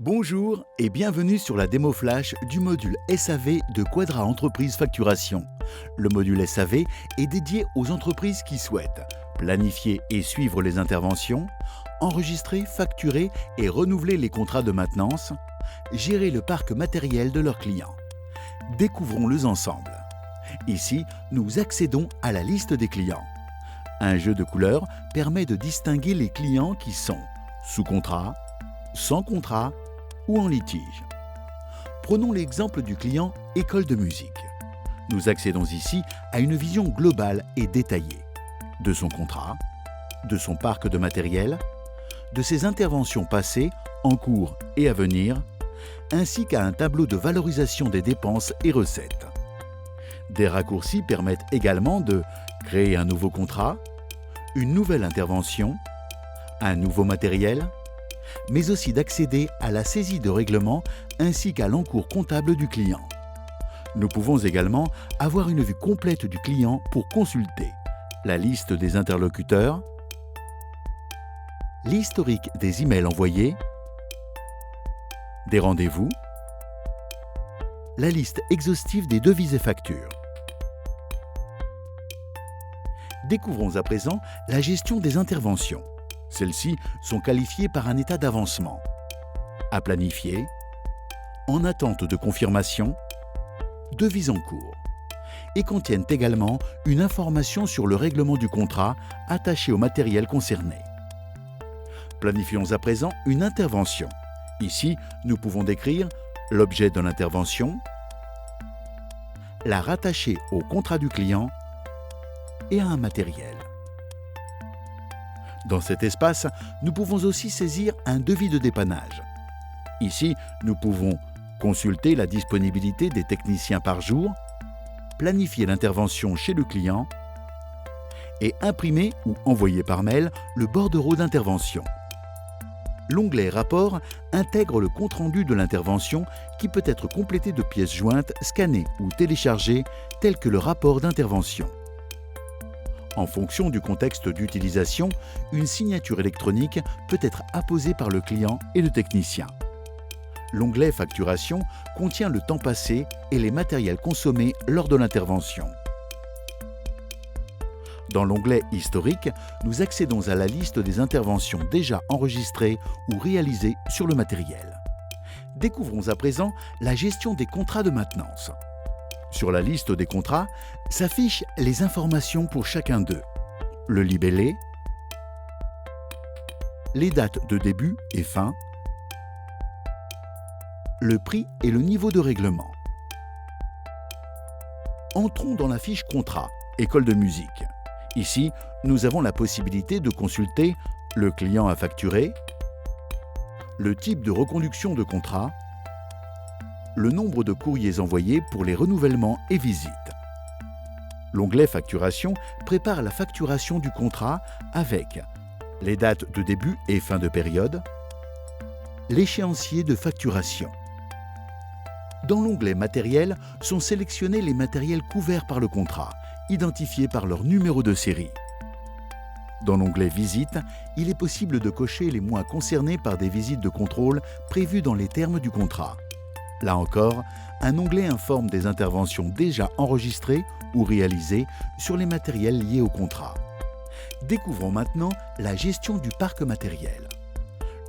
Bonjour et bienvenue sur la démo flash du module SAV de Quadra Entreprise Facturation. Le module SAV est dédié aux entreprises qui souhaitent planifier et suivre les interventions, enregistrer, facturer et renouveler les contrats de maintenance, gérer le parc matériel de leurs clients. Découvrons-les ensemble. Ici, nous accédons à la liste des clients. Un jeu de couleurs permet de distinguer les clients qui sont sous contrat, sans contrat ou en litige. Prenons l'exemple du client École de musique. Nous accédons ici à une vision globale et détaillée de son contrat, de son parc de matériel, de ses interventions passées, en cours et à venir, ainsi qu'à un tableau de valorisation des dépenses et recettes. Des raccourcis permettent également de créer un nouveau contrat, une nouvelle intervention, un nouveau matériel, mais aussi d'accéder à la saisie de règlement ainsi qu'à l'encours comptable du client. Nous pouvons également avoir une vue complète du client pour consulter la liste des interlocuteurs, l'historique des emails envoyés, des rendez-vous, la liste exhaustive des devises et factures. Découvrons à présent la gestion des interventions. Celles-ci sont qualifiées par un état d'avancement, à planifier, en attente de confirmation, devises en cours, et contiennent également une information sur le règlement du contrat attaché au matériel concerné. Planifions à présent une intervention. Ici, nous pouvons décrire l'objet de l'intervention, la rattacher au contrat du client et à un matériel. Dans cet espace, nous pouvons aussi saisir un devis de dépannage. Ici, nous pouvons consulter la disponibilité des techniciens par jour, planifier l'intervention chez le client et imprimer ou envoyer par mail le bordereau d'intervention. L'onglet Rapport intègre le compte-rendu de l'intervention qui peut être complété de pièces jointes, scannées ou téléchargées, telles que le rapport d'intervention. En fonction du contexte d'utilisation, une signature électronique peut être apposée par le client et le technicien. L'onglet Facturation contient le temps passé et les matériels consommés lors de l'intervention. Dans l'onglet Historique, nous accédons à la liste des interventions déjà enregistrées ou réalisées sur le matériel. Découvrons à présent la gestion des contrats de maintenance. Sur la liste des contrats s'affichent les informations pour chacun d'eux. Le libellé, les dates de début et fin, le prix et le niveau de règlement. Entrons dans la fiche Contrat, École de musique. Ici, nous avons la possibilité de consulter le client à facturer, le type de reconduction de contrat, le nombre de courriers envoyés pour les renouvellements et visites. L'onglet Facturation prépare la facturation du contrat avec les dates de début et fin de période, l'échéancier de facturation. Dans l'onglet Matériel sont sélectionnés les matériels couverts par le contrat, identifiés par leur numéro de série. Dans l'onglet Visite, il est possible de cocher les mois concernés par des visites de contrôle prévues dans les termes du contrat. Là encore, un onglet informe des interventions déjà enregistrées ou réalisées sur les matériels liés au contrat. Découvrons maintenant la gestion du parc matériel.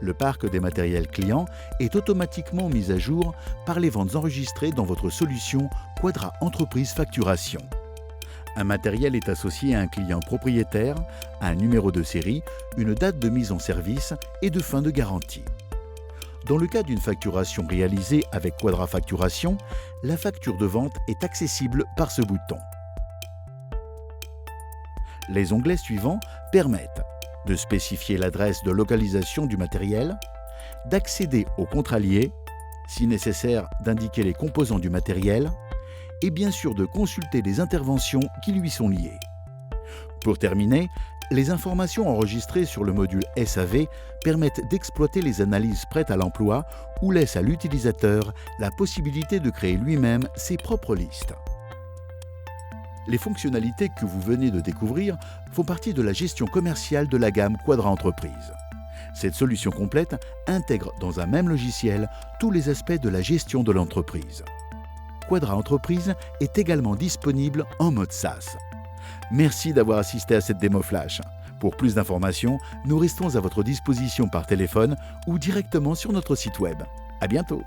Le parc des matériels clients est automatiquement mis à jour par les ventes enregistrées dans votre solution Quadra Entreprise Facturation. Un matériel est associé à un client propriétaire, un numéro de série, une date de mise en service et de fin de garantie. Dans le cas d'une facturation réalisée avec Quadra Facturation, la facture de vente est accessible par ce bouton. Les onglets suivants permettent de spécifier l'adresse de localisation du matériel, d'accéder au contrat lié, si nécessaire d'indiquer les composants du matériel, et bien sûr de consulter les interventions qui lui sont liées. Pour terminer, les informations enregistrées sur le module SAV permettent d'exploiter les analyses prêtes à l'emploi ou laissent à l'utilisateur la possibilité de créer lui-même ses propres listes. Les fonctionnalités que vous venez de découvrir font partie de la gestion commerciale de la gamme Quadra Entreprise. Cette solution complète intègre dans un même logiciel tous les aspects de la gestion de l'entreprise. Quadra Entreprise est également disponible en mode SaaS. Merci d'avoir assisté à cette démo flash. Pour plus d'informations, nous restons à votre disposition par téléphone ou directement sur notre site web. À bientôt.